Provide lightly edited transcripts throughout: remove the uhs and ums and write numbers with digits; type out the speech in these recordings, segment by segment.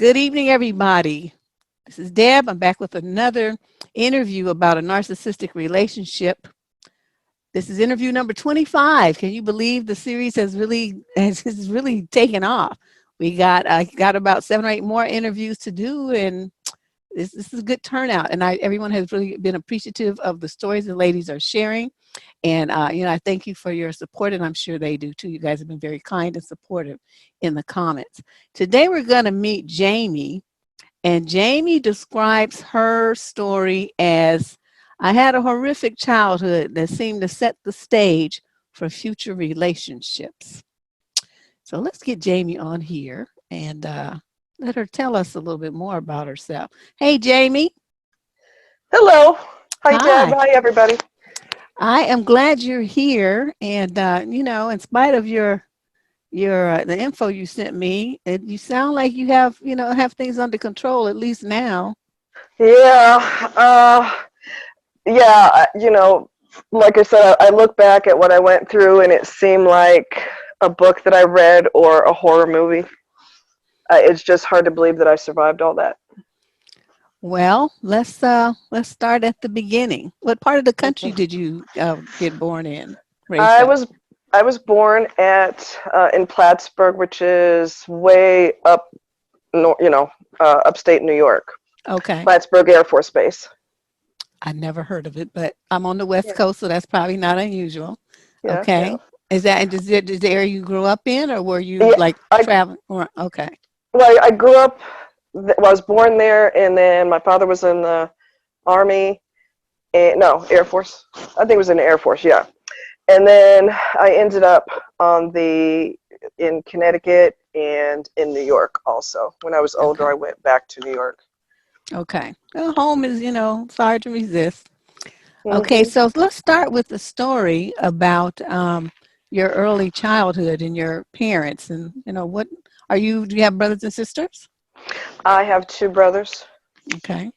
Good evening, everybody. This is Deb. I'm back with another interview about a narcissistic relationship. This is interview number 25. Can you believe the series has really taken off? We got about 7 or 8 more interviews to do, and this is a good turnout. And everyone has really been appreciative of the stories the ladies are sharing. And I thank you for your support, and I'm sure they do too. You guys have been very kind and supportive in the comments. Today we're going to meet Jamie, and Jamie describes her story as, I had a horrific childhood that seemed to set the stage for future relationships. So let's get Jamie on here and let her tell us a little bit more about herself. Hey, Jamie. Hello. Hi, Deb. Hi. Hi, everybody. I am glad you're here, and in spite of your the info you sent me, you sound like you have things under control, at least now. Yeah. Like I said, I look back at what I went through, and it seemed like a book that I read or a horror movie. It's just hard to believe that I survived all that. Well, let's start at the beginning. What part of the country did you get born in? I was born in Plattsburgh, which is way up, upstate New York. Okay. Plattsburgh Air Force Base. I never heard of it, but I'm on the West Coast, so that's probably not unusual. Yeah. Okay. Yeah. Is the area you grew up in, or were you traveling? Okay. Well, I grew up. I was born there, and then my father was in the Army, Air Force. I think it was in the Air Force, yeah. And then I ended up in Connecticut and in New York also. When I was older, I went back to New York. Okay. Well, home is, it's hard to resist. Okay, so let's start with the story about your early childhood and your parents, and do you have brothers and sisters? I have 2 brothers. Okay.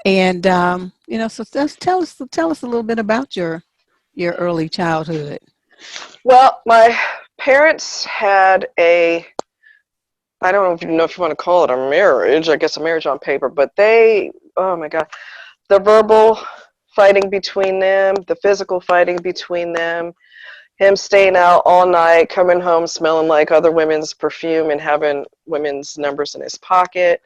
And so just tell us a little bit about your early childhood. Well, my parents had I don't know if you want to call it a marriage, I guess a marriage on paper, but oh my God, the verbal fighting between them, the physical fighting between them, him staying out all night, coming home smelling like other women's perfume and having women's numbers in his pocket,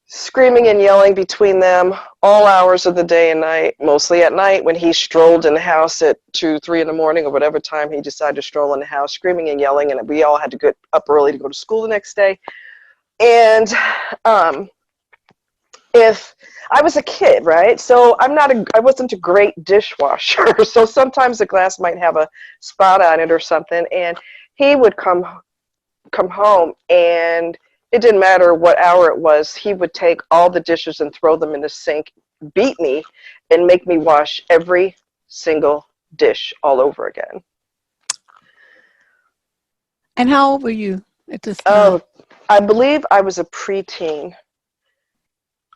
screaming and yelling between them all hours of the day and night, mostly at night when he strolled in the house at 2, 3 in the morning or whatever time he decided to stroll in the house, screaming and yelling, and we all had to get up early to go to school the next day. And if I was a kid, right? So I wasn't a great dishwasher. So sometimes the glass might have a spot on it or something. And he would come home, and it didn't matter what hour it was. He would take all the dishes and throw them in the sink, beat me, and make me wash every single dish all over again. And how old were you at this time? I believe I was a preteen.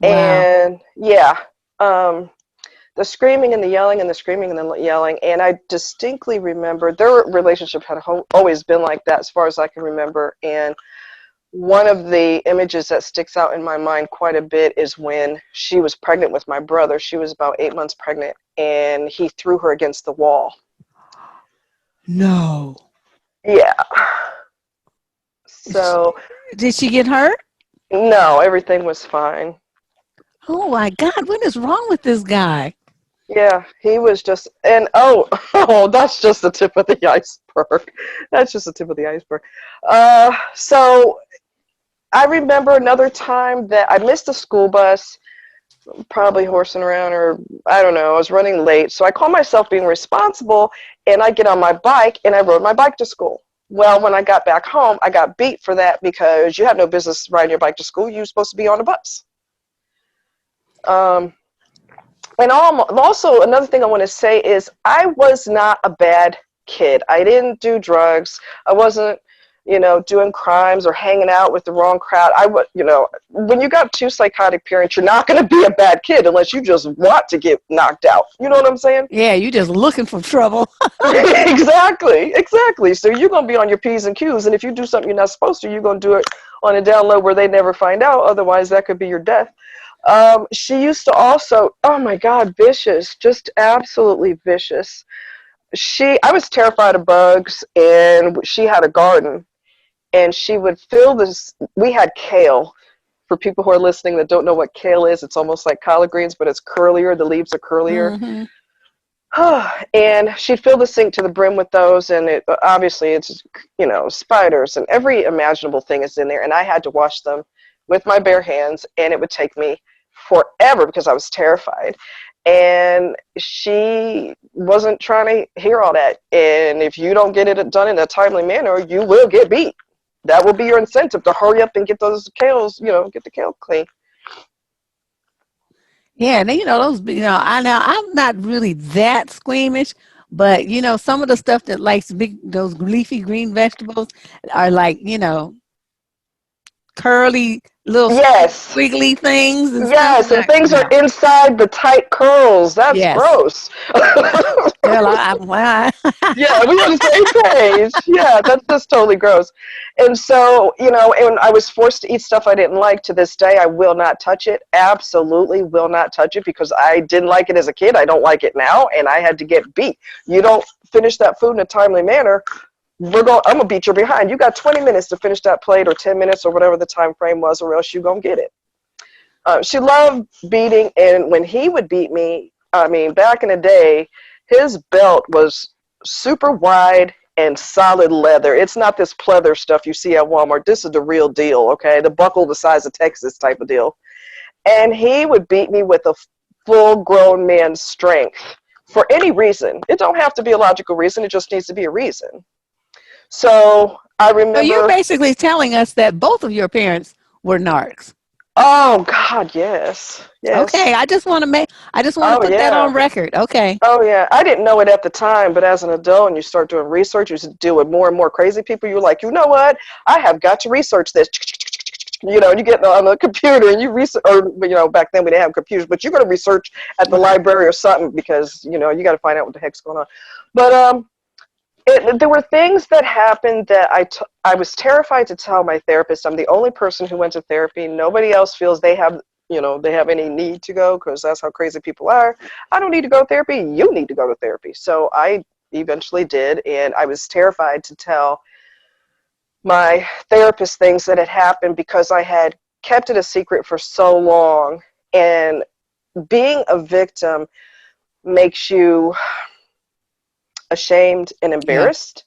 Wow. And yeah, the screaming and the yelling and the screaming and the yelling. And I distinctly remember their relationship had always been like that as far as I can remember. And one of the images that sticks out in my mind quite a bit is when she was pregnant with my brother. She was about 8 months pregnant, and he threw her against the wall. No. Yeah. So. Did she get hurt? No, everything was fine. Oh my God, what is wrong with this guy? Yeah, he was just, and that's just the tip of the iceberg. That's just the tip of the iceberg. So I remember another time that I missed a school bus, probably horsing around, or I don't know, I was running late. So I call myself being responsible, and I get on my bike and I rode my bike to school. Well, when I got back home, I got beat for that because you have no business riding your bike to school. You're supposed to be on a bus. And also another thing I want to say is I was not a bad kid. I didn't do drugs. I wasn't doing crimes or hanging out with the wrong crowd. When you got two psychotic parents, you're not going to be a bad kid unless you just want to get knocked out. You know what I'm saying? Yeah, you just looking for trouble. Exactly. So you're going to be on your P's and Q's, and if you do something you're not supposed to, you're going to do it on a down low where they never find out. Otherwise, that could be your death. She used to also, oh my God, vicious, just absolutely vicious. I was terrified of bugs, and she had a garden, and she would fill this. We had kale. For people who are listening that don't know what kale is, it's almost like collard greens, but it's curlier. The leaves are curlier. Mm-hmm. And she'd fill the sink to the brim with those, and obviously it's spiders and every imaginable thing is in there, and I had to wash them with my bare hands, and it would take me forever because I was terrified. And she wasn't trying to hear all that. And if you don't get it done in a timely manner, you will get beat. That will be your incentive to hurry up and get those kales, get the kale clean. Yeah, and then, those, I'm not really that squeamish, but some of the stuff that likes those leafy green vegetables are like, curly little Yes. squiggly things and Yes, stuff. and things are inside the tight curls. That's gross. Girl, I'm Yeah, we're on the same page. Yeah, that's just totally gross. And so, and I was forced to eat stuff I didn't like. To this day, I will not touch it. Absolutely will not touch it because I didn't like it as a kid. I don't like it now, and I had to get beat. You don't finish that food in a timely manner, I'm going to beat you behind. You got 20 minutes to finish that plate, or 10 minutes, or whatever the time frame was, or else you're going to get it. She loved beating, and when he would beat me, back in the day, his belt was super wide and solid leather. It's not this pleather stuff you see at Walmart. This is the real deal, okay? The buckle the size of Texas type of deal. And he would beat me with a full-grown man's strength for any reason. It don't have to be a logical reason. It just needs to be a reason. So I remember. So you're basically telling us that both of your parents were narcs. Oh God, yes. Okay, I just want to put that on record. Okay. Oh yeah, I didn't know it at the time, but as an adult, and you start doing research, you deal with more and more crazy people. You're like, you know what? I have got to research this. You get on the computer and you research, or back then we didn't have computers, but you're going to research at the library or something because you got to find out what the heck's going on. But there were things that happened that I was terrified to tell my therapist. I'm the only person who went to therapy. Nobody else feels they have any need to go because that's how crazy people are. I don't need to go to therapy. You need to go to therapy. So I eventually did, and I was terrified to tell my therapist things that had happened because I had kept it a secret for so long. And being a victim makes you ashamed and embarrassed.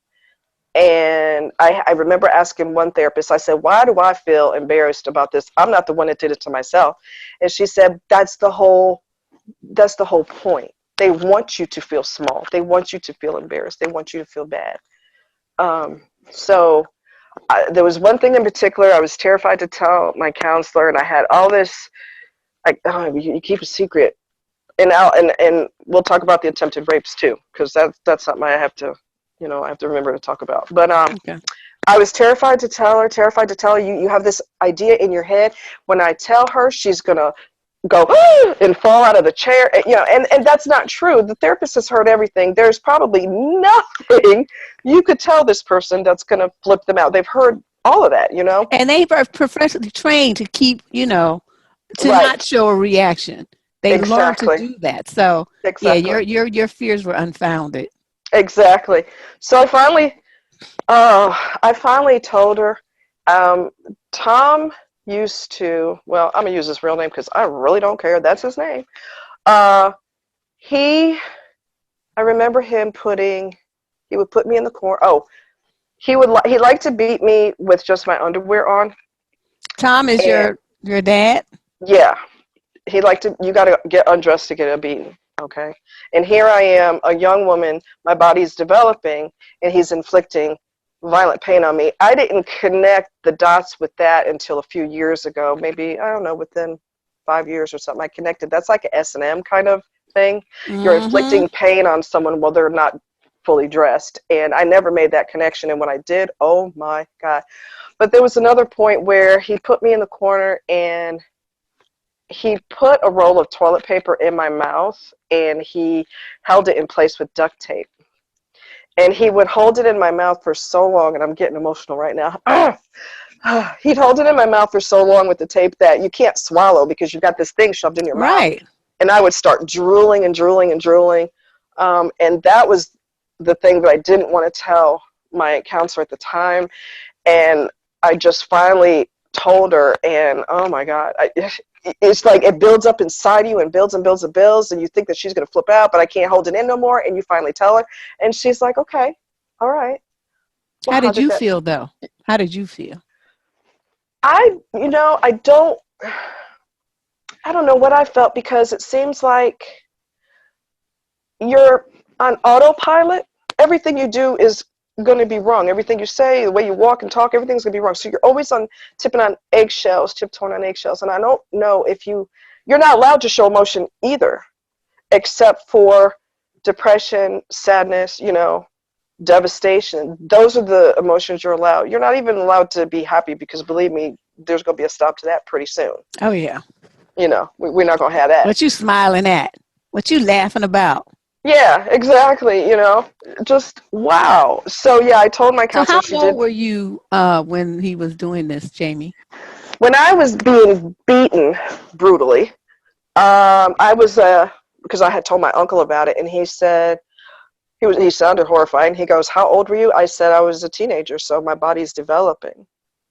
And I remember asking one therapist, I said, why do I feel embarrassed about this? I'm not the one that did it to myself. And she said, that's the whole point. They want you to feel small. They want you to feel embarrassed. They want you to feel bad. So there was one thing in particular I was terrified to tell my counselor, and I had all this, like, oh, you keep a secret. And we'll talk about the attempted rapes too, because that's something I have to, I have to remember to talk about. But okay. I was terrified to tell her, you have this idea in your head. When I tell her, she's gonna go and fall out of the chair, and that's not true. The therapist has heard everything. There's probably nothing you could tell this person that's gonna flip them out. They've heard all of that, And they are professionally trained to keep, to not show a reaction. They learn to do that. So yeah, your fears were unfounded. Exactly. So I finally told her, Tom used to, well, I'm gonna use his real name because I really don't care. That's his name. I remember him he would put me in the corner. Oh, he liked to beat me with just my underwear on. Tom is your dad? Yeah. He liked to, you got to get undressed to get a beating, okay? And here I am, a young woman, my body's developing, and he's inflicting violent pain on me. I didn't connect the dots with that until a few years ago, maybe, I don't know, within 5 years or something. I connected. That's like an S&M kind of thing. Mm-hmm. You're inflicting pain on someone while they're not fully dressed. And I never made that connection. And when I did, oh my God. But there was another point where he put me in the corner and he put a roll of toilet paper in my mouth and he held it in place with duct tape. And he would hold it in my mouth for so long, and I'm getting emotional right now. He'd hold it in my mouth for so long with the tape that you can't swallow because you've got this thing shoved in your mouth. Right. And I would start drooling and drooling and drooling. And that was the thing that I didn't want to tell my counselor at the time. And I just finally told her, and oh my God, it's like it builds up inside you and builds and builds and builds, and you think that she's going to flip out, but I can't hold it in no more. And you finally tell her, and she's like, okay, all right. Well, how did you feel, though? How did you feel? I don't know what I felt, because it seems like you're on autopilot. Everything you do is going to be wrong. Everything you say, the way you walk and talk, everything's going to be wrong. So you're always tiptoeing on eggshells. And I don't know if you're not allowed to show emotion either, except for depression, sadness, devastation. Those are the emotions you're allowed. You're not even allowed to be happy, because believe me, there's going to be a stop to that pretty soon. Oh, yeah. We're not going to have that. What you smiling at? What you laughing about? Yeah, exactly. Just wow. So yeah, I told my counselor. So how old were you when he was doing this, Jamie? When I was being beaten brutally, I was because I had told my uncle about it, and he said he sounded horrified. He goes, "How old were you?" I said I was a teenager, so my body's developing,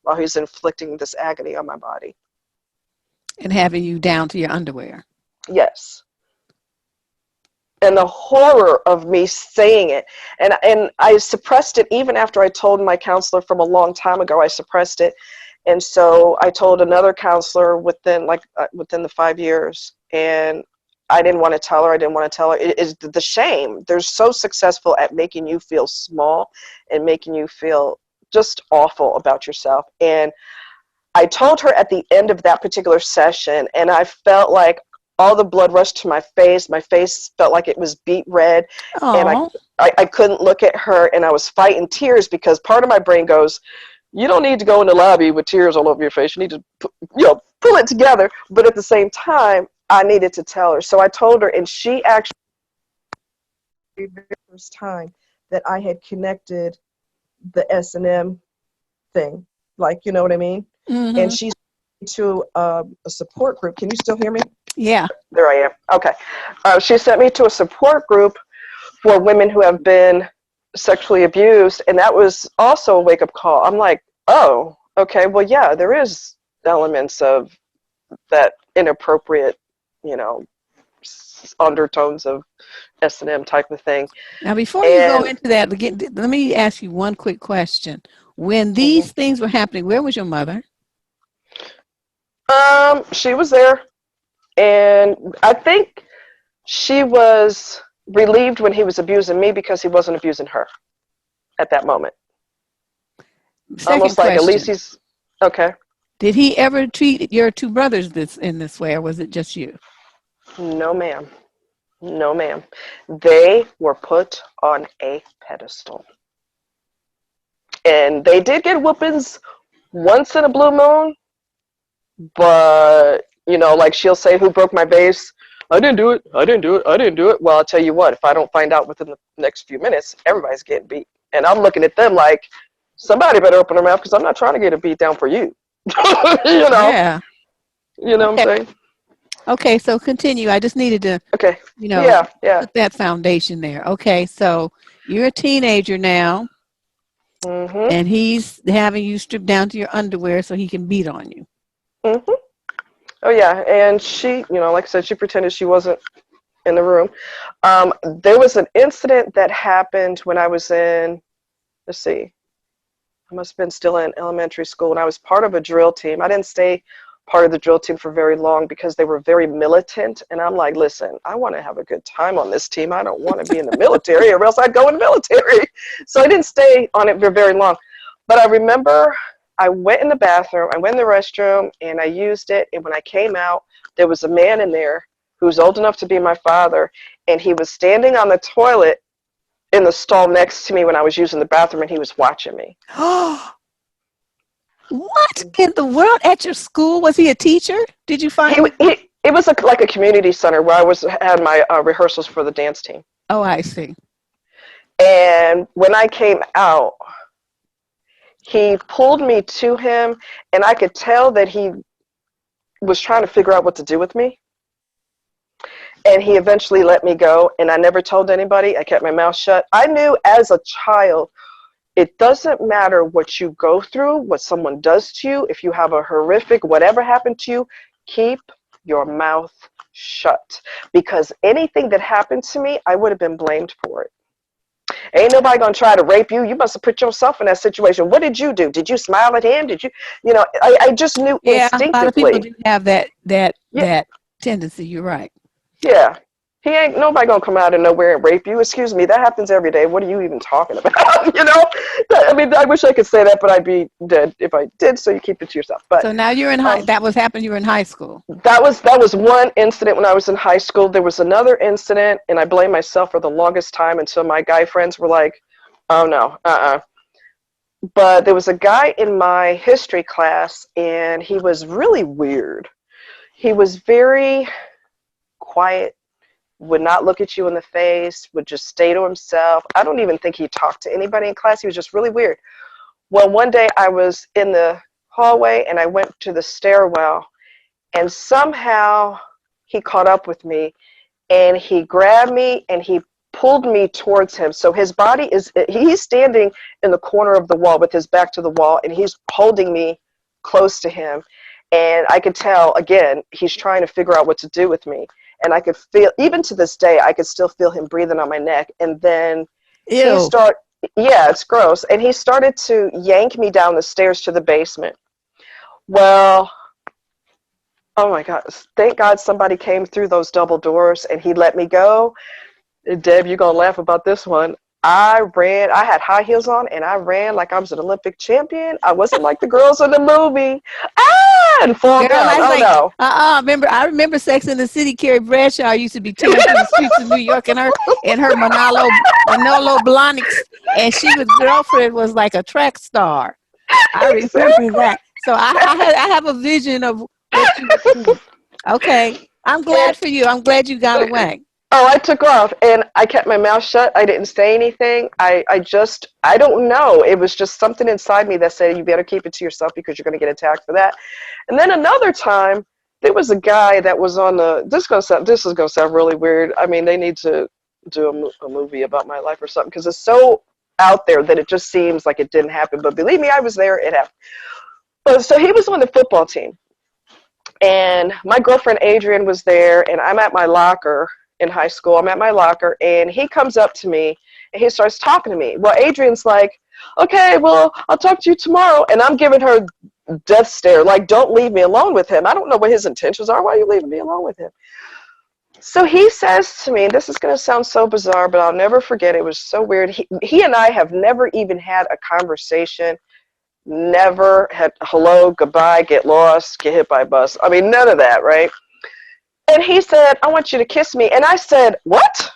while he's inflicting this agony on my body and having you down to your underwear. Yes. And the horror of me saying it, and I suppressed it even after I told my counselor from a long time ago. I suppressed it, and so I told another counselor within the 5 years, and I didn't want to tell her. It is the shame. They're so successful at making you feel small and making you feel just awful about yourself. And I told her at the end of that particular session, and I felt like all the blood rushed to my face. My face felt like it was beet red. Aww. And I couldn't look at her, and I was fighting tears, because part of my brain goes, you don't need to go in the lobby with tears all over your face. You need to pull it together. But at the same time, I needed to tell her. So I told her, and she actually, the very first time that I had connected the S&M thing, like, you know what I mean? Mm-hmm. And she's to a support group. Can you still hear me? Yeah. There I am. Okay. She sent me to a support group for women who have been sexually abused, and that was also a wake-up call. I'm like, oh, okay, well, yeah, there is elements of that inappropriate, undertones of S&M type of thing. Now, before you go into that, let me ask you one quick question. When these things were happening, where was your mother? She was there, and I think she was relieved when he was abusing me, because he wasn't abusing her at that moment. Second Almost like question. at least he's okay. Did he ever treat your two brothers in this way, or was it just you? No, ma'am. No, ma'am. They were put on a pedestal. And they did get whoopings once in a blue moon, but, like she'll say, who broke my vase? I didn't do it. I didn't do it. I didn't do it. Well, I'll tell you what, if I don't find out within the next few minutes, everybody's getting beat. And I'm looking at them like, somebody better open their mouth, because I'm not trying to get a beat down for you. Yeah. You know what I'm saying? Okay, so continue. I just needed to, put that foundation there. Okay, so you're a teenager now, and he's having you strip down to your underwear so he can beat on you. Oh, yeah, and she, like I said, she pretended she wasn't in the room. There was an incident that happened when I was in, I must have been still in elementary school, and I was part of a drill team. I didn't stay part of the drill team for very long, because they were very militant, and I'm like, listen, I want to have a good time on this team. I don't want to be in the military, or else I'd go in the military. So I didn't stay on it for very long. But I remember I went in the bathroom, I went in the restroom, and I used it, and when I came out, there was a man in there who was old enough to be my father, and he was standing on the toilet in the stall next to me when I was using the bathroom, and he was watching me. What in the world? At your school? Was he a teacher? Did you find? It was like a community center where had my rehearsals for the dance team. Oh, I see. And when I came out, he pulled me to him, and I could tell that he was trying to figure out what to do with me. And he eventually let me go, and I never told anybody. I kept my mouth shut. I knew as a child, it doesn't matter what you go through, what someone does to you. If you have a horrific whatever happened to you, keep your mouth shut. Because anything that happened to me, I would have been blamed for it. Ain't nobody gonna try to rape you. You must have put yourself in that situation. What did you do? Did you smile at him? Did you, I just knew instinctively. A lot of people do have that tendency. You're right. Yeah. He ain't nobody gonna come out of nowhere and rape you. Excuse me, that happens every day. What are you even talking about? I mean, I wish I could say that, but I'd be dead if I did. So you keep it to yourself. But so now you're in high. That was happened. You were in high school. That was one incident when I was in high school. There was another incident, and I blame myself for the longest time until my guy friends were like, "Oh no, But there was a guy in my history class, and he was really weird. He was very quiet, would not look at you in the face, would just stay to himself. I don't even think he talked to anybody in class. He was just really weird. Well, one day I was in the hallway, and I went to the stairwell, and somehow he caught up with me, and he grabbed me, and he pulled me towards him. So his body he's standing in the corner of the wall with his back to the wall, and he's holding me close to him. And I could tell, again, he's trying to figure out what to do with me. And I could feel, even to this day, I could still feel him breathing on my neck. And then it's gross. And he started to yank me down the stairs to the basement. Well, oh my God, thank God somebody came through those double doors and he let me go. Deb, you're going to laugh about this one. I had high heels on, and I ran like I was an Olympic champion. I wasn't like the girls in the movie. And fall down. No. I remember Sex in the City. Carrie Bradshaw used to be tearing through the streets of New York in her Manolo Blahniks, and girlfriend was like a track star. I remember that. So I have a vision of what you were doing. Okay. I'm glad for you. I'm glad you got away. Oh, I took off, and I kept my mouth shut. I didn't say anything. I don't know. It was just something inside me that said, you better keep it to yourself because you're going to get attacked for that. And then another time, there was a guy that was on this is going to sound really weird. I mean, they need to do a movie about my life or something because it's so out there that it just seems like it didn't happen. But believe me, I was there. It happened. But so he was on the football team, and my girlfriend Adrian was there, and I'm at my locker. In high school, I'm at my locker, and he comes up to me, and he starts talking to me. Well, Adrian's like, okay, well, I'll talk to you tomorrow. And I'm giving her death stare, like, don't leave me alone with him. I don't know what his intentions are. Why are you leaving me alone with him? So he says to me, and this is going to sound so bizarre, but I'll never forget. It was so weird. He and I have never even had a conversation, never had hello, goodbye, get lost, get hit by a bus. I mean, none of that, right? And he said, I want you to kiss me. And I said, what?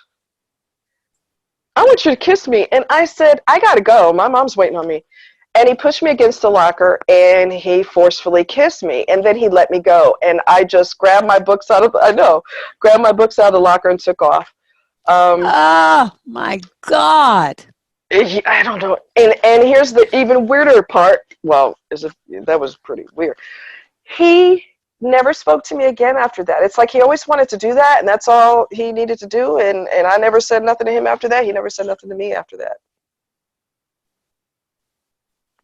I want you to kiss me. And I said, I got to go. My mom's waiting on me. And he pushed me against the locker, and he forcefully kissed me. And then he let me go. And I just grabbed my books out of the locker and took off. Oh, my God. I don't know. And here's the even weirder part. Well, that was pretty weird. He never spoke to me again after that. It's like he always wanted to do that, and that's all he needed to do. And I never said nothing to him after that. He never said nothing to me after that.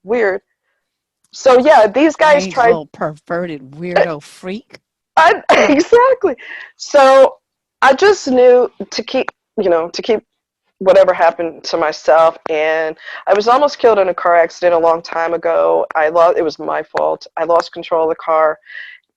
Weird. So yeah, these guys tried. Little perverted weirdo freak. Exactly. So I just knew to keep whatever happened to myself. And I was almost killed in a car accident a long time ago. It was my fault. I lost control of the car.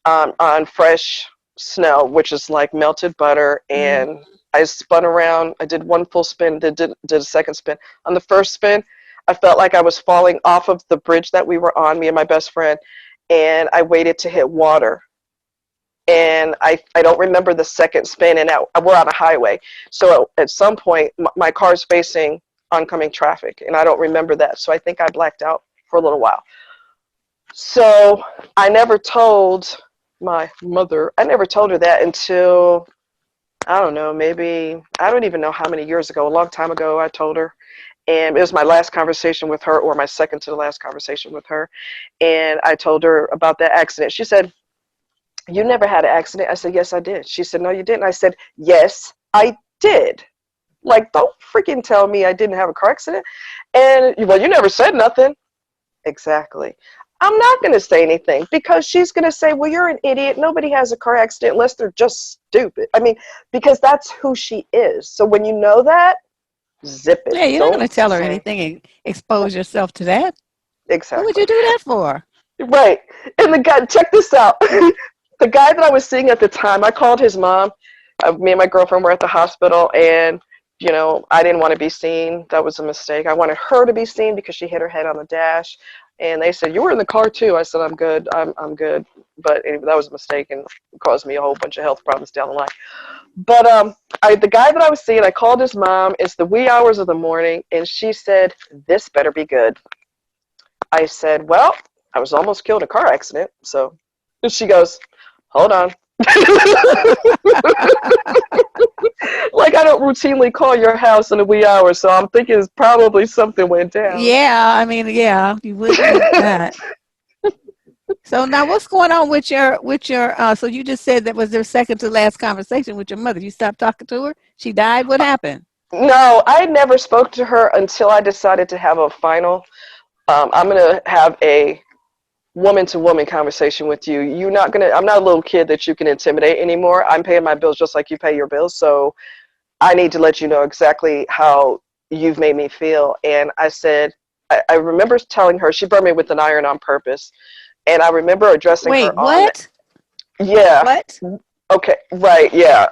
On fresh snow, which is like melted butter, and I spun around. I did one full spin, did a second spin. On the first spin, I felt like I was falling off of the bridge that we were on, me and my best friend, and I waited to hit water. And I don't remember the second spin, and we're on a highway. So at some point, my car's facing oncoming traffic, and I don't remember that. So I think I blacked out for a little while. So I never told my mother, I never told her that until, I don't know, maybe, I don't even know how many years ago, a long time ago I told her. And it was my last conversation with her, or my second to the last conversation with her. And I told her about that accident. She said, "You never had an accident?" I said, "Yes, I did." She said, "No, you didn't." I said, "Yes, I did." Like, don't freaking tell me I didn't have a car accident. And, well, you never said nothing. Exactly. I'm not going to say anything because she's going to say, well, you're an idiot. Nobody has a car accident unless they're just stupid. I mean, because that's who she is. So when you know that, zip it. Yeah, you're not going Don't to tell her say. anything and expose yourself to that. What would Exactly. you do that for? Right. And the guy, check this out. The guy that I was seeing at the time, I called his mom. Me and my girlfriend were at the hospital, and, you know, I didn't want to be seen. That was a mistake. I wanted her to be seen because she hit her head on the dash. And they said, "You were in the car too." I said, "I'm good. I'm good." But anyway, that was a mistake and caused me a whole bunch of health problems down the line. But the guy that I was seeing, I called his mom. It's the wee hours of the morning, and she said, "This better be good." I said, "Well, I was almost killed in a car accident." So, and she goes, "Hold on." Like, I don't routinely call your house in the wee hours, so I'm thinking it's probably something went down. Yeah, I mean, yeah, you would think that. So now what's going on with your so you just said that was their second to last conversation with your mother. You stopped talking to her? She died? What happened? No, I never spoke to her until I decided to have a final. I'm gonna have a woman-to-woman conversation with you. I'm not a little kid that you can intimidate anymore. I'm paying my bills just like you pay your bills, so I need to let you know exactly how you've made me feel. And I said, I remember telling her, she burned me with an iron on purpose. And I remember addressing Wait, her on, what? yeah, What? okay, right, yeah.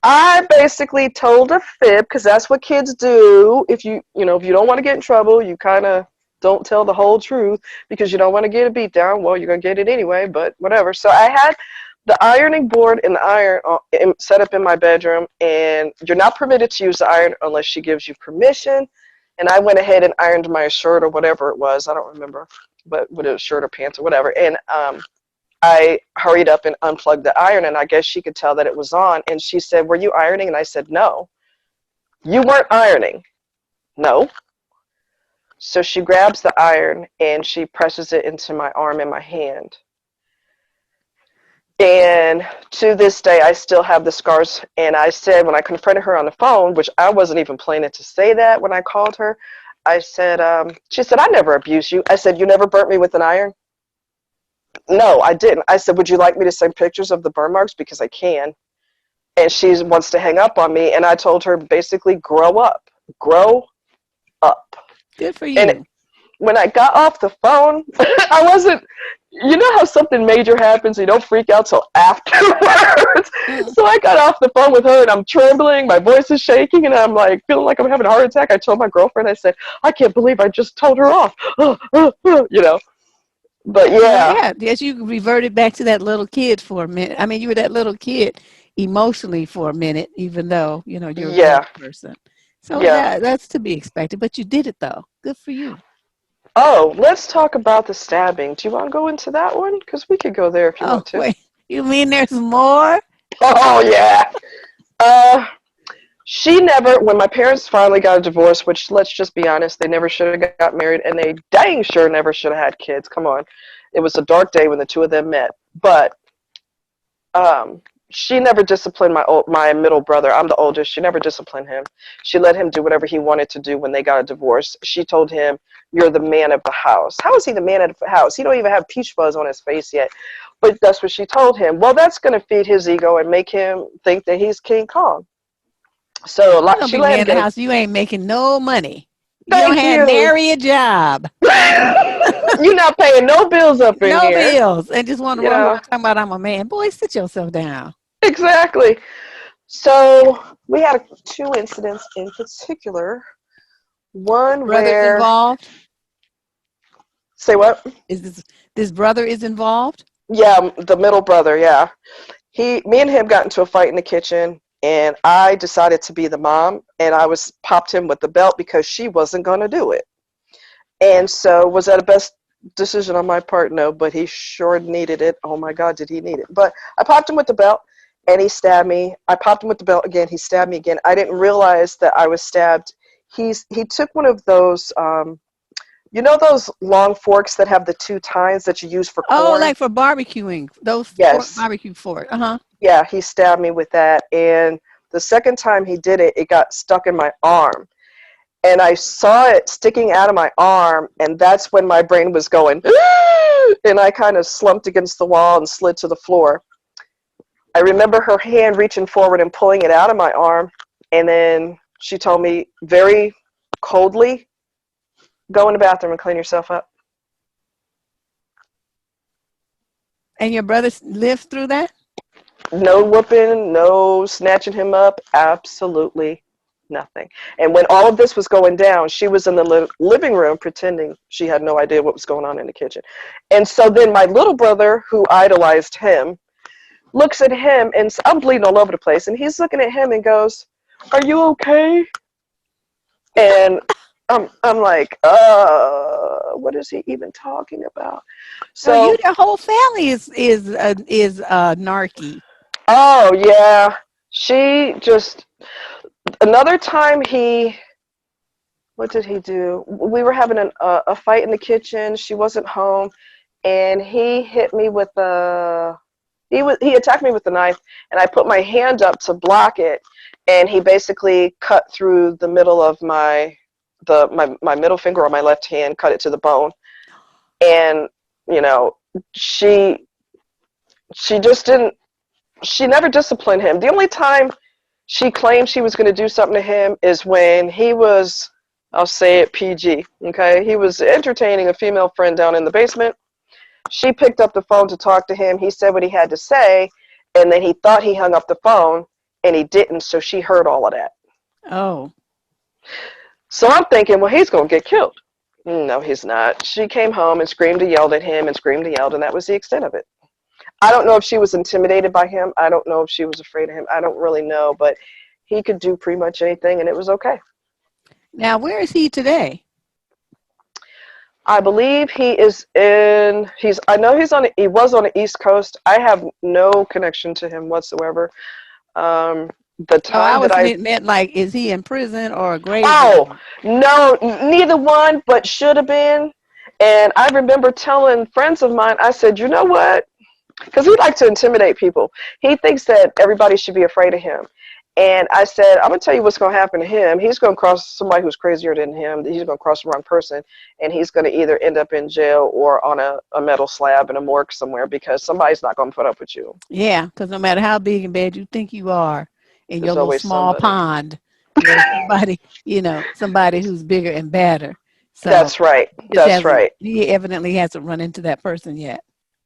I basically told a fib because that's what kids do. If if you don't want to get in trouble, you kind of don't tell the whole truth because you don't want to get a beat down. Well, you're going to get it anyway, but whatever. So I had the ironing board and the iron set up in my bedroom, and you're not permitted to use the iron unless she gives you permission. And I went ahead and ironed my shirt or whatever it was. I don't remember, but with a shirt or pants or whatever. And I hurried up and unplugged the iron, and I guess she could tell that it was on. And she said, "Were you ironing?" And I said, "No." "You weren't ironing." "No." So she grabs the iron and she presses it into my arm and my hand. And to this day, I still have the scars. And I said, when I confronted her on the phone, which I wasn't even planning to say that when I called her, I said, she said, "I never abused you." I said, "You never burnt me with an iron?" "No, I didn't." I said, "Would you like me to send pictures of the burn marks? Because I can." And she wants to hang up on me. And I told her, basically, grow up. Grow up. Good for And you. when I got off the phone, I wasn't, you know how something major happens, you don't freak out till afterwards. Mm. So I got off the phone with her and I'm trembling, my voice is shaking, and I'm like feeling like I'm having a heart attack. I told my girlfriend, I said, "I can't believe I just told her off." You know. But Well, yeah, yeah, yes, you reverted back to that little kid for a minute. I mean, you were that little kid emotionally for a minute, even though, you're a grown yeah, person. So yeah. that's to be expected, but you did it though. Good for you. Oh, let's talk about the stabbing. Do you want to go into that one? Because we could go there if you Oh, want to. wait. You mean there's more? Oh, yeah. Uh, She never, when my parents finally got a divorce, which let's just be honest, they never should have got married, and they dang sure never should have had kids. Come on. It was a dark day when the two of them met. But um, she never disciplined my middle brother. I'm the oldest. She never disciplined him. She let him do whatever he wanted to do when they got a divorce. She told him, "You're the man of the house." How is he the man of the house? He don't even have peach fuzz on his face yet. But that's what she told him. Well, that's going to feed his ego and make him think that he's King Kong. So You're gonna she be let man him in the get a house. You ain't making no money. You don't thank have you. nary a job, You're not paying no bills up in no here. bills, and just want to You run around know, talking about I'm a man. Boy, sit yourself down. exactly. So we had two incidents in particular. One Brother's where, involved. say what? Is this brother is involved? Yeah, the middle brother, yeah. Me and him got into a fight in the kitchen. and I decided to be the mom, and I was popped him with the belt because she wasn't going to do it. And so, was that a best decision on my part? No, but he sure needed it. Oh my God, did he need it? But I popped him with the belt, and he stabbed me. I popped him with the belt again. He stabbed me again. I didn't realize that I was stabbed. He took one of those, you know, those long forks that have the two tines that you use for Oh, corn. like for barbecuing, those Yes. barbecue fork. Uh-huh. Yeah, he stabbed me with that. And the second time he did it, it got stuck in my arm. And I saw it sticking out of my arm, and that's when my brain was going, and I kind of slumped against the wall and slid to the floor. I remember her hand reaching forward and pulling it out of my arm, and then she told me very coldly, go in the bathroom and clean yourself up. And your brother lived through that? No whooping, no snatching him up, absolutely nothing. And when all of this was going down, she was in the living room pretending she had no idea what was going on in the kitchen. And so then my little brother, who idolized him, looks at him, and I'm bleeding all over the place, and he's looking at him and goes, "Are you okay?" And I'm like, what is he even talking about? So So, your whole family is narky. oh yeah, she just, another time what did he do? We were having a fight in the kitchen. She wasn't home, and he hit me with he attacked me with a knife, and I put my hand up to block it, and he basically cut through the middle of my middle finger on my left hand, cut it to the bone. And you know, she just didn't. She never disciplined him. The only time she claimed she was going to do something to him is when he was, I'll say it PG, okay? He was entertaining a female friend down in the basement. She picked up the phone to talk to him. He said what he had to say, and then he thought he hung up the phone, and he didn't, so she heard all of that. Oh. So I'm thinking, well, he's going to get killed. No, he's not. She came home and screamed and yelled at him and screamed and yelled, and that was the extent of it. I don't know if she was intimidated by him. I don't know if she was afraid of him. I don't really know, but he could do pretty much anything, and it was okay. Now, where is he today? I believe he is I know he was on the East Coast. I have no connection to him whatsoever. The time that I meant like, is he in prison or a grave Oh, robber? no, neither one, but should have been. And I remember telling friends of mine, I said, you know what? Because he likes to intimidate people. He thinks that everybody should be afraid of him. And I said, I'm going to tell you what's going to happen to him. He's going to cross somebody who's crazier than him. He's going to cross the wrong person. And he's going to either end up in jail or on a metal slab in a morgue somewhere, because somebody's not going to put up with you. Yeah, because no matter how big and bad you think you are in There's your little always small somebody. pond, there's somebody who's bigger and badder. So That's right. That's right. he evidently hasn't run into that person yet.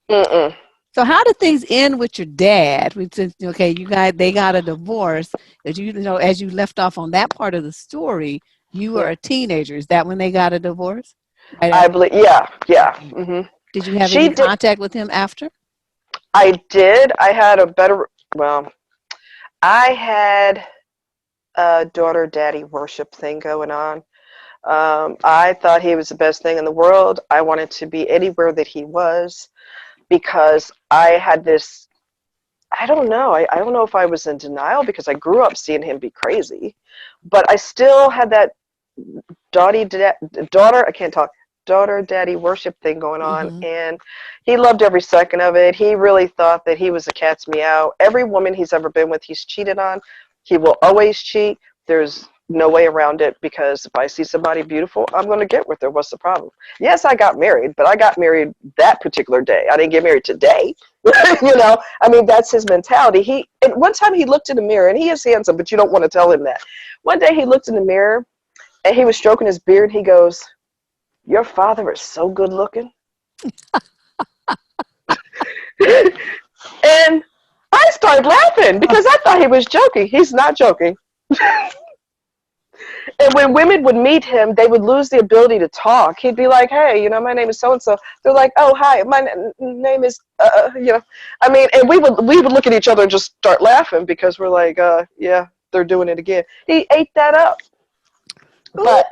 Mm-mm. So how did things end with your dad? Okay, they got a divorce. As as you left off on that part of the story, you were a teenager. Is that when they got a divorce? Right I after? believe, yeah. Mm-hmm. Did you have She any did. contact with him after? I did. I had I had a daughter-daddy worship thing going on. I thought he was the best thing in the world. I wanted to be anywhere that he was, because I had this, I don't know. I don't know if I was in denial because I grew up seeing him be crazy, but I still had that daughter-daddy worship thing going on, Mm-hmm. and he loved every second of it. He really thought that he was a cat's meow. Every woman he's ever been with, he's cheated on. He will always cheat. There's no way around it, because if I see somebody beautiful, I'm going to get with her. What's the problem? Yes, I got married, but I got married that particular day. I didn't get married today. I mean, that's his mentality. And one time he looked in the mirror, and he is handsome, but you don't want to tell him that. One day he looked in the mirror, and he was stroking his beard. He goes, "Your father is so good looking." And I started laughing because I thought he was joking. He's not joking. And when women would meet him, they would lose the ability to talk. He'd be like, hey, my name is so-and-so. They're like, oh, hi, my name is, I mean, and we would look at each other and just start laughing because we're like, yeah, they're doing it again. He ate that up. But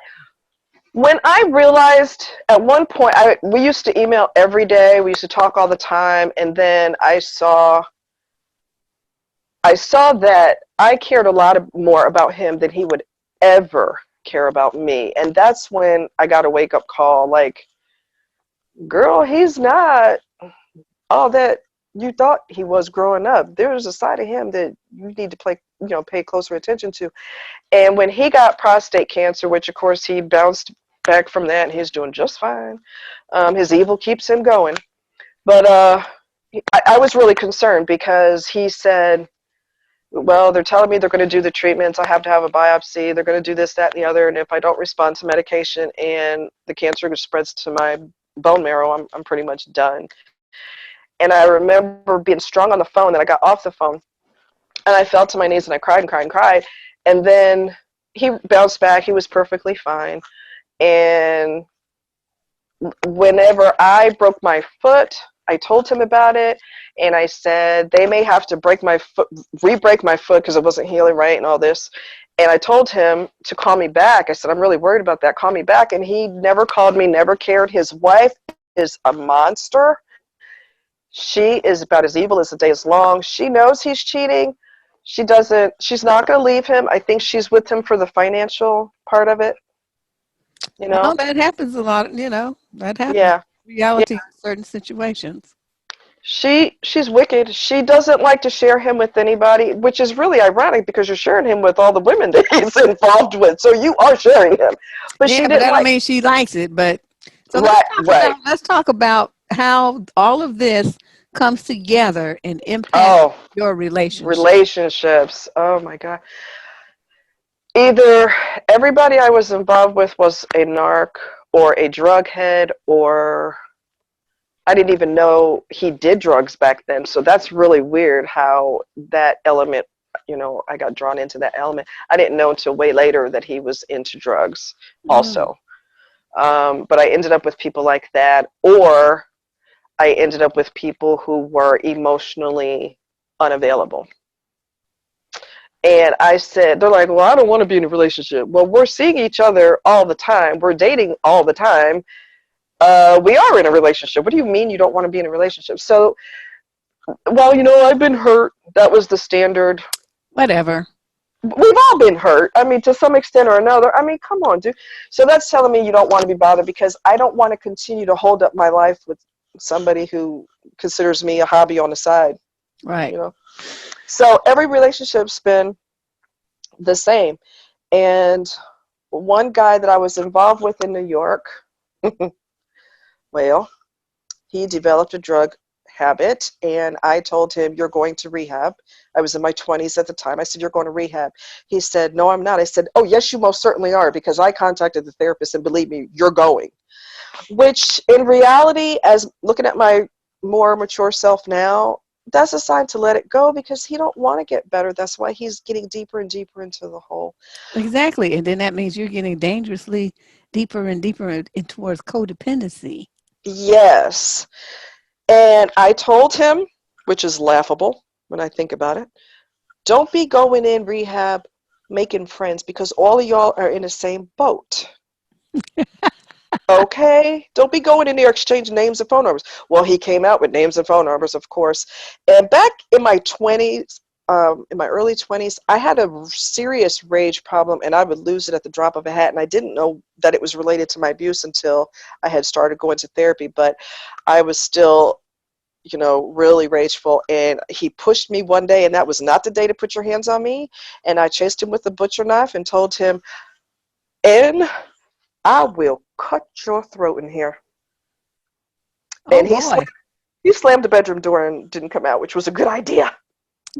when I realized at one point, we used to email every day. We used to talk all the time. And then I saw that I cared a lot more about him than he would ever care about me. And that's when I got a wake-up call, like, girl, he's not all that you thought he was growing up. There's a side of him that you need to pay closer attention to. And when he got prostate cancer, which of course he bounced back from that and he's doing just fine, his evil keeps him going. But I was really concerned because he said, well, they're telling me they're going to do the treatments. I have to have a biopsy. They're going to do this, that, and the other. And if I don't respond to medication and the cancer spreads to my bone marrow, I'm pretty much done. And I remember being strung on the phone. Then I got off the phone, and I fell to my knees, and I cried and cried and cried. And then he bounced back. He was perfectly fine. And whenever I broke my foot, I told him about it, and I said they may have to re-break my foot because it wasn't healing right and all this. And I told him to call me back. I said, I'm really worried about that. Call me back. And he never called me, never cared. His wife is a monster. She is about as evil as the day is long. She knows he's cheating. She's not going to leave him. I think she's with him for the financial part of it. Well, that happens a lot, that happens. Yeah. Reality in certain situations. She's wicked. She doesn't like to share him with anybody, which is really ironic because you're sharing him with all the women that he's involved with. So you are sharing him. But yeah, she but didn't that don't mean she likes it. But so let's talk about how all of this comes together and impacts your relationships. Oh my God. Either everybody I was involved with was a narc or a drug head, or I didn't even know he did drugs back then. So that's really weird how that element, I got drawn into that element. I didn't know until way later that he was into drugs also. But I ended up with people like that, or I ended up with people who were emotionally unavailable. And I said, they're like, well, I don't want to be in a relationship. Well, we're seeing each other all the time. We're dating all the time. We are in a relationship. What do you mean you don't want to be in a relationship? So, well, I've been hurt. That was the standard. Whatever. We've all been hurt. I mean, to some extent or another. I mean, come on, dude. So that's telling me you don't want to be bothered because I don't want to continue to hold up my life with somebody who considers me a hobby on the side. Right. So every relationship's been the same. And one guy that I was involved with in New York, well, he developed a drug habit, and I told him, you're going to rehab. I was in my 20s at the time. I said, you're going to rehab. He said, no, I'm not. I said, oh, yes, you most certainly are, because I contacted the therapist, and believe me, you're going. Which, in reality, as looking at my more mature self now, that's a sign to let it go because he don't want to get better. That's why he's getting deeper and deeper into the hole. Exactly. And then that means you're getting dangerously deeper and deeper in towards codependency. Yes. And I told him, which is laughable when I think about it, don't be going in rehab making friends because all of y'all are in the same boat. Okay? Don't be going in there exchanging names and phone numbers. Well, he came out with names and phone numbers, of course. And back in my 20s, in my early 20s, I had a serious rage problem, and I would lose it at the drop of a hat. And I didn't know that it was related to my abuse until I had started going to therapy. But I was still, really rageful. And he pushed me one day, and that was not the day to put your hands on me. And I chased him with a butcher knife and told him, and I will cut your throat in here. Oh, and he slammed the bedroom door and didn't come out, which was a good idea.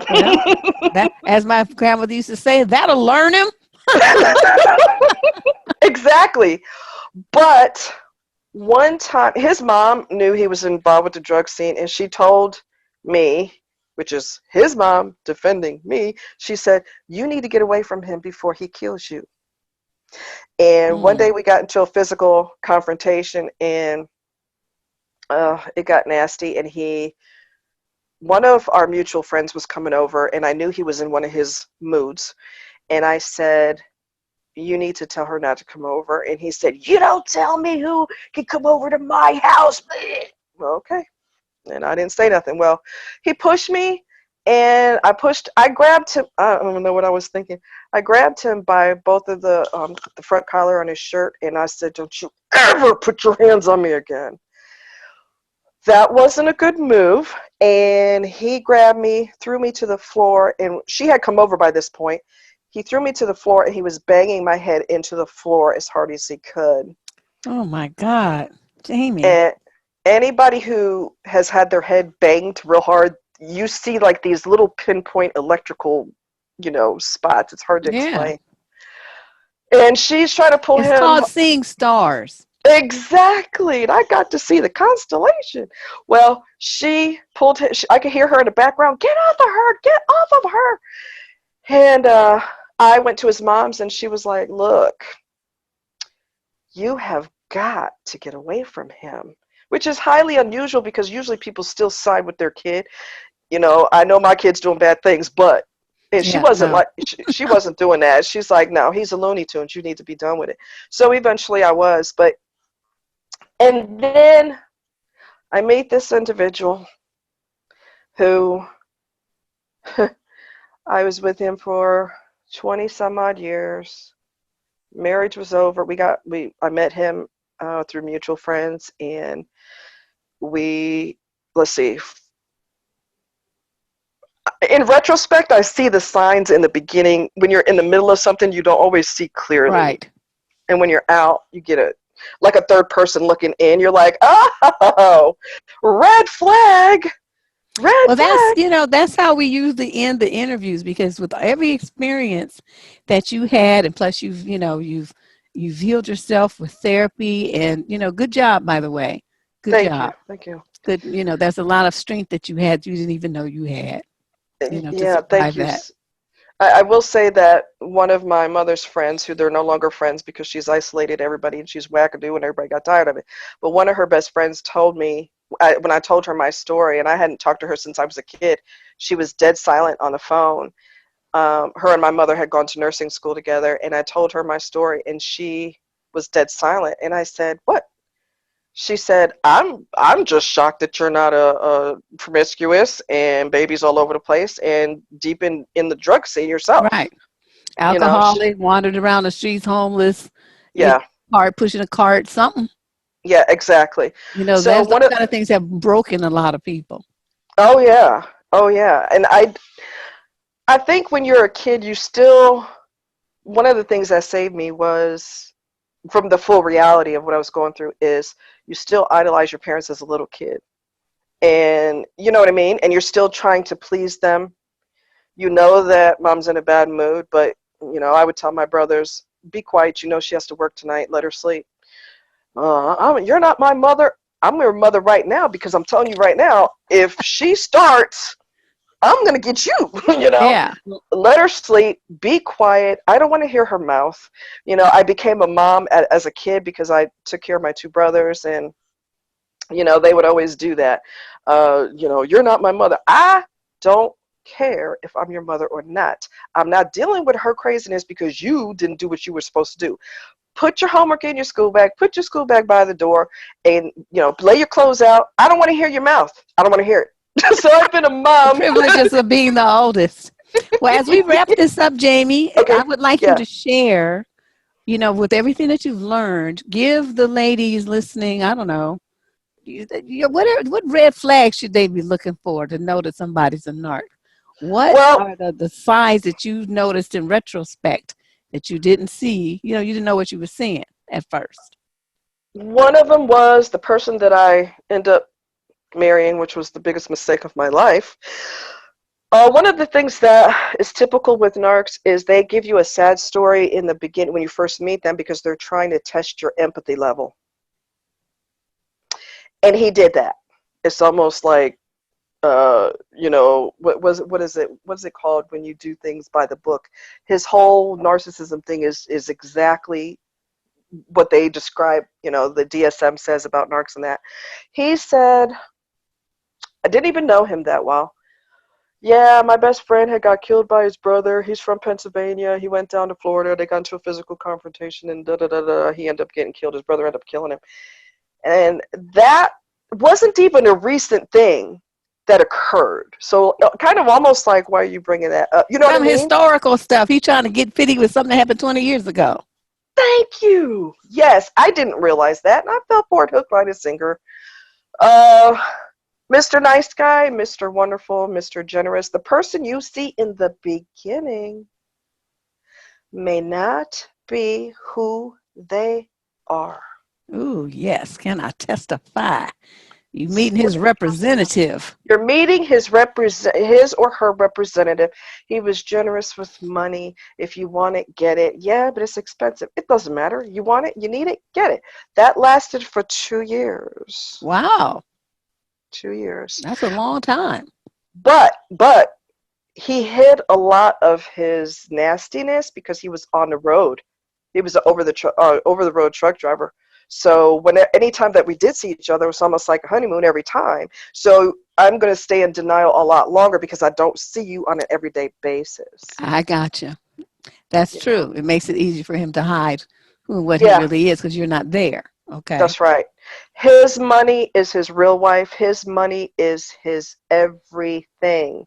Well, that, as my grandmother used to say, that'll learn him. Exactly. But one time, his mom knew he was involved with the drug scene, and she told me, which is his mom defending me, she said, you need to get away from him before he kills you. And one Mm. day we got into a physical confrontation, and it got nasty. And one of our mutual friends was coming over, and I knew he was in one of his moods. And I said, you need to tell her not to come over. And he said, you don't tell me who can come over to my house. Well, okay. And I didn't say nothing. Well, he pushed me, and I grabbed him. I don't even know what I was thinking. I grabbed him by both of the front collar on his shirt, and I said, don't you ever put your hands on me again. That wasn't a good move. And he grabbed me, threw me to the floor, and she had come over by this point. He threw me to the floor, and he was banging my head into the floor as hard as he could. Oh my God, Jamie. And anybody who has had their head banged real hard, you see like these little pinpoint electrical, spots. It's hard to Yeah. explain. And she's trying to pull It's him. called seeing stars. Exactly. And I got to see the constellation. Well, she pulled him. I could hear her in the background. Get off of her. Get off of her. And I went to his mom's, and she was like, look, you have got to get away from him, which is highly unusual because usually people still side with their kid. I know my kid's doing bad things, but and she Yeah, wasn't no. like she wasn't doing that. She's like, no, he's a Looney Tunes. You need to be done with it. So eventually I was, and then I meet this individual who I was with him for 20 some odd years. Marriage was over. I met him through mutual friends, and let's see. In retrospect, I see the signs in the beginning. When you're in the middle of something, you don't always see clearly. Right. And when you're out, you get like a third person looking in. You're like, oh, red flag, red Well, flag. that's how we usually end the interviews, because with every experience that you had, and plus you've healed yourself with therapy, and good job, by the way. Good Thank you, job. thank you. Good. There's a lot of strength that you didn't even know you had, to Yeah, survive thank you. that. I will say that one of my mother's friends, who they're no longer friends because she's isolated everybody and she's wackadoo and everybody got tired of it. But one of her best friends told me, when I told her my story, and I hadn't talked to her since I was a kid, she was dead silent on the phone. Her and my mother had gone to nursing school together, and I told her my story, and she was dead silent. And I said, what? She said, I'm just shocked that you're not a promiscuous and babies all over the place and deep in the drug scene yourself. Right. You know, sh Alcoholic, wandered around the streets, homeless, in yeah, cart, pushing a cart, something. yeah, exactly. So Those one of, kind of things have broken a lot of people. oh yeah, oh yeah. And I think when you're a kid, one of the things that saved me was from the full reality of what I was going through is you still idolize your parents as a little kid. And you know what I mean? And you're still trying to please them. You know that mom's in a bad mood, but I would tell my brothers, be quiet. She has to work tonight. Let her sleep. You're not my mother. I'm your mother right now because I'm telling you right now, if she starts, I'm going to get you, Yeah. Let her sleep. Be quiet. I don't want to hear her mouth. I became a mom as a kid because I took care of my two brothers, and, they would always do that. You're not my mother. I don't care if I'm your mother or not. I'm not dealing with her craziness because you didn't do what you were supposed to do. Put your homework in your school bag, put your school bag by the door, and lay your clothes out. I don't want to hear your mouth. I don't want to hear it. So I've been a The mom. privileges of being the oldest. Well, as we wrap this up, Jamie, I Okay. would like you Yeah. to share, with everything that you've learned, give the ladies listening, I don't know, what red flags should they be looking for to know that somebody's a narc? What Well, are the signs that you noticed in retrospect that you didn't see? You didn't know what you were seeing at first. one of them was the person that I ended up marrying, which was the biggest mistake of my life. One of the things that is typical with narcs is they give you a sad story in the beginning when you first meet them because they're trying to test your empathy level. And he did that. It's almost like you know, what is it called when you do things by the book? His whole narcissism thing is exactly what they describe, you know, the DSM says about narcs and that. He said, I didn't even know him that well. Yeah, my best friend had got killed by his brother. He's from Pennsylvania. He went down to Florida. They got into a physical confrontation and da da da da. He ended up getting killed. His brother ended up killing him. And that wasn't even a recent thing that occurred. So kind of almost like, why are you bringing that up? You know what I Some mean? historical stuff. He's trying to get fitty with something that happened 20 years ago. Thank you. Yes, I didn't realize that, and I fell for it hook, line, and sinker. Uh, Mr. Nice Guy, Mr. Wonderful, Mr. Generous, the person you see in the beginning may not be who they are. Ooh, yes. Can I testify? You meeting his representative. You're meeting his or her representative. He was generous with money. If you want it, get it. Yeah, but it's expensive. It doesn't matter. You want it, you need it, get it. That lasted for 2 years. Wow. 2 years. That's a long time. But he hid a lot of his nastiness because he was on the road. He was an over the road truck driver. So anytime that we did see each other, it was almost like a honeymoon every time. So I'm going to stay in denial a lot longer because I don't see you on an everyday basis. I gotcha. That's true. It makes it easy for him to hide who and what he Yeah, really is because you're not there. Okay. that's right. His money is his real wife. His money is his everything.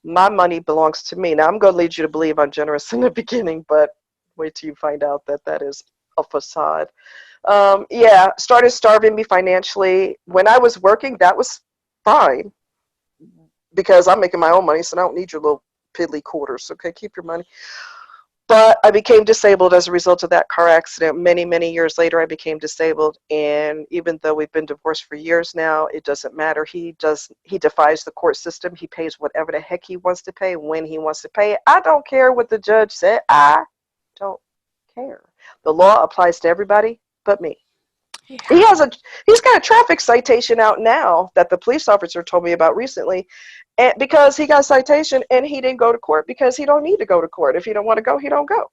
My money belongs to me. Now, I'm going to lead you to believe I'm generous in the beginning, but wait till you find out that that is a facade. Yeah, started starving me financially. When I was working, that was fine because I'm making my own money, so I don't need your little piddly quarters. Okay, keep your money. But I became disabled as a result of that car accident. Many, many years later, I became disabled. And even though we've been divorced for years now, it doesn't matter. He defies the court system. He pays whatever the heck he wants to pay when he wants to pay it. I don't care what the judge said. I don't care. The law applies to everybody but me. Yeah. He's got a traffic citation out now that the police officer told me about recently, and because he got a citation and he didn't go to court because he don't need to go to court. If he don't want to go, he don't go.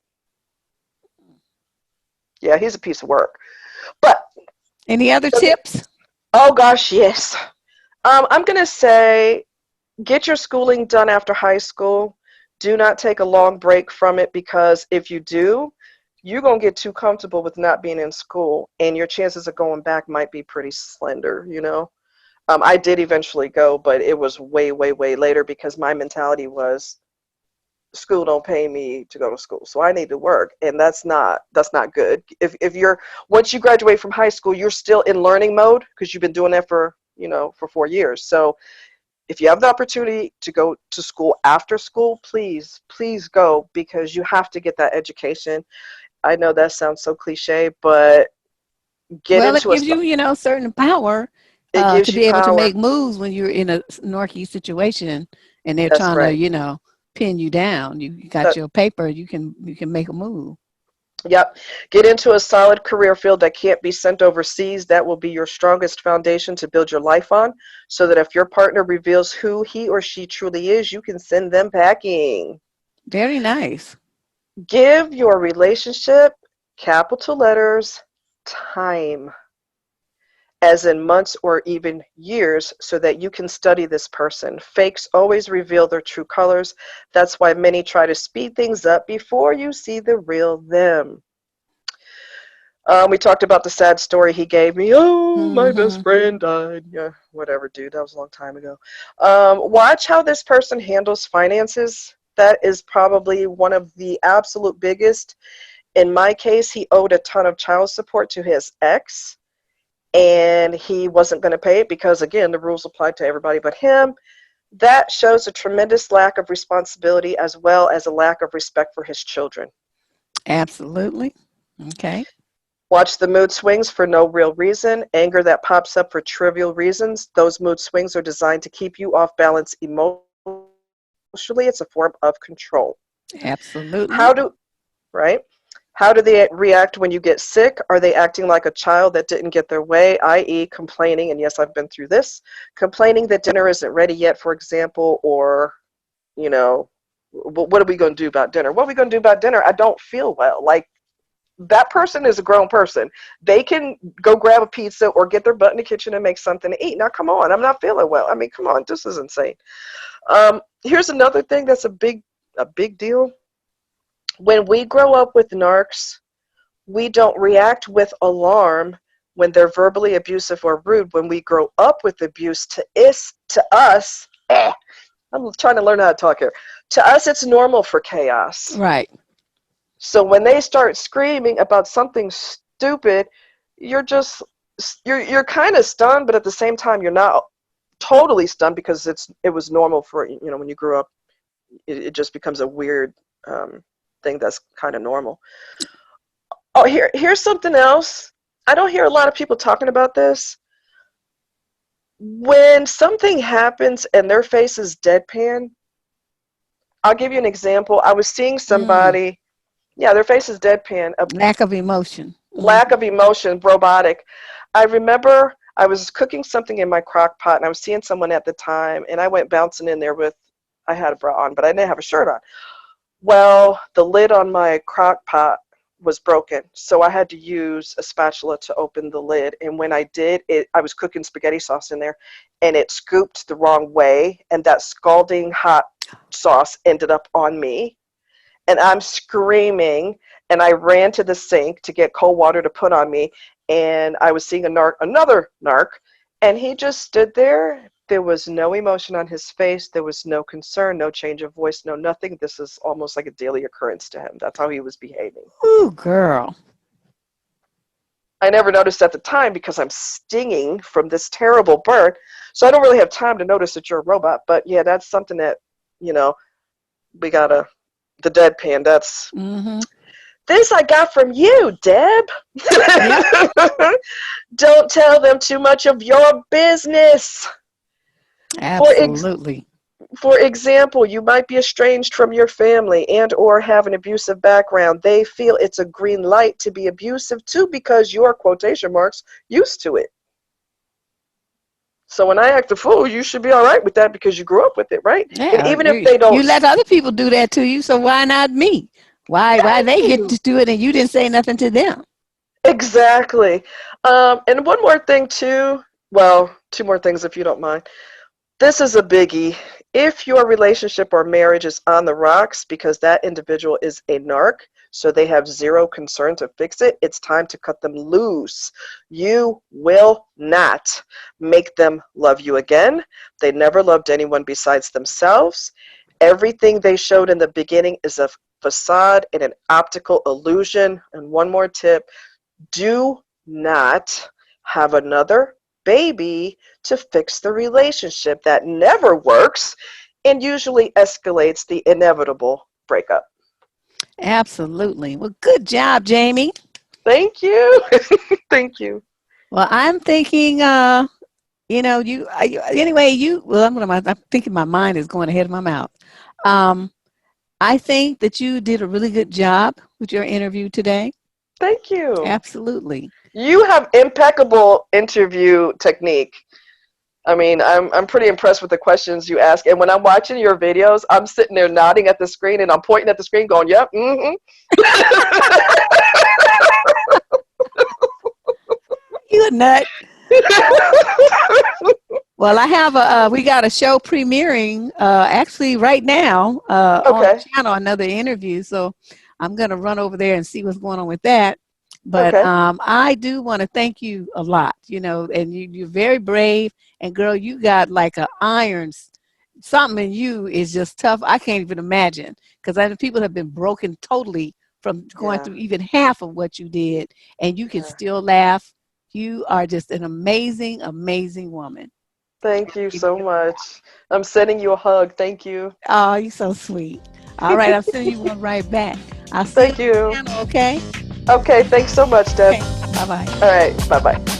Yeah, he's a piece of work. But Any other tips? oh gosh, yes. I'm gonna say get your schooling done after high school. Do not take a long break from it because if you do, you're going to get too comfortable with not being in school, and your chances of going back might be pretty slender, you know. I did eventually go, but it was way, way, way later because my mentality was school don't pay me to go to school, so I need to work, and that's not good. If you're once you graduate from high school, you're still in learning mode because you've been doing that for 4 years. So if you have the opportunity to go to school after school, please go because you have to get that education. I know that sounds so cliche, but Well, it gives you, certain power it gives to you be able to power. make moves when you're in a narky situation and they're That's trying right. to, pin you down. You got your paper. You can make a move. Yep. Get into a solid career field that can't be sent overseas. That will be your strongest foundation to build your life on, so that if your partner reveals who he or she truly is, you can send them packing. Very nice. Give your relationship, capital letters, time, as in months or even years, so that you can study this person. Fakes always reveal their true colors. That's why many try to speed things up before you see the real them. We talked about the sad story he gave me. Oh, my best friend died. Yeah, whatever, dude. That was a long time ago. Watch how this person handles finances. That is probably one of the absolute biggest. In my case, he owed a ton of child support to his ex, and he wasn't going to pay it because, again, the rules applied to everybody but him. That shows a tremendous lack of responsibility as well as a lack of respect for his children. Absolutely. Okay. Watch the mood swings for no real reason. Anger that pops up for trivial reasons. Those mood swings are designed to keep you off balance emotionally. It's a form of control. Absolutely. Right? How do they react when you get sick? Are they acting like a child that didn't get their way, i.e. complaining, and yes, I've been through this, complaining that dinner isn't ready yet, for example, or, you know, what are we going to do about dinner? What are we going to do about dinner? I don't feel well. Like, that person is a grown person. They can go grab a pizza or get their butt in the kitchen and make something to eat. Now, come on, I'm not feeling well. I mean, come on, this is insane. Here's another thing that's a big deal. When we grow up with narcs, we don't react with alarm when they're verbally abusive or rude. When we grow up with abuse, to us, I'm trying to learn how to talk here. To us, it's normal for chaos. Right. So when they start screaming about something stupid, you're kind of stunned, but at the same time, you're not totally stunned because it was normal for, you know, when you grew up, it just becomes a weird thing that's kind of normal. Oh, here's something else. I don't hear a lot of people talking about this. When something happens and their face is deadpan, I'll give you an example. I was seeing somebody, their face is deadpan. Lack of emotion. Lack of emotion, robotic. I remember I was cooking something in my crock pot, and I was seeing someone at the time, and I went bouncing in there I had a bra on, but I didn't have a shirt on. Well, the lid on my crock pot was broken, so I had to use a spatula to open the lid. And when I did, I was cooking spaghetti sauce in there, and it scooped the wrong way, and that scalding hot sauce ended up on me. And I'm screaming, and I ran to the sink to get cold water to put on me, and I was seeing another narc, and he just stood there. There was no emotion on his face. There was no concern, no change of voice, no nothing. This is almost like a daily occurrence to him. That's how he was behaving. Ooh, girl. I never noticed at the time because I'm stinging from this terrible burn. So I don't really have time to notice that you're a robot. But yeah, that's something that, you know, the deadpan, that's... This I got from you, Deb. Yep. Don't tell them too much of your business. Absolutely. For example, you might be estranged from your family and or have an abusive background. They feel it's a green light to be abusive too because you're, quotation marks, used to it. So when I act a fool, you should be all right with that because you grew up with it, right? Yeah, and even if they don't... You let other people do that to you, so why not me? Why they get to do it and you didn't say nothing to them? Exactly. And one more thing too. Well, two more things if you don't mind. This is a biggie. If your relationship or marriage is on the rocks because that individual is a narc, so they have zero concern to fix it, it's time to cut them loose. You will not make them love you again. They never loved anyone besides themselves. Everything they showed in the beginning is a facade and an optical illusion. And one more tip, do not have another baby to fix the relationship. That never works and usually escalates the inevitable breakup. Absolutely. Well, good job, Jamie. Thank you. Thank you. Well, I'm thinking, I'm thinking my mind is going ahead of my mouth. I think that you did a really good job with your interview today. Thank you. Absolutely. You have impeccable interview technique. I mean, I'm pretty impressed with the questions you ask. And when I'm watching your videos, I'm sitting there nodding at the screen and I'm pointing at the screen going, yep, mm-hmm. You a nut. Well, I have we got a show premiering actually right now on the channel, another interview. So I'm going to run over there and see what's going on with that. But I do want to thank you a lot, and you're very brave. And girl, you got like a iron, something in you is just tough. I can't even imagine because I know people have been broken totally from going through even half of what you did. And you can still laugh. You are just an amazing, amazing woman. Thank you so much. I'm sending you a hug. Thank you. Oh, you're so sweet. All right, I'll send you one right back. I'll see Thank you. On the channel, okay? Okay, thanks so much, Deb. Okay, bye-bye. All right, bye-bye.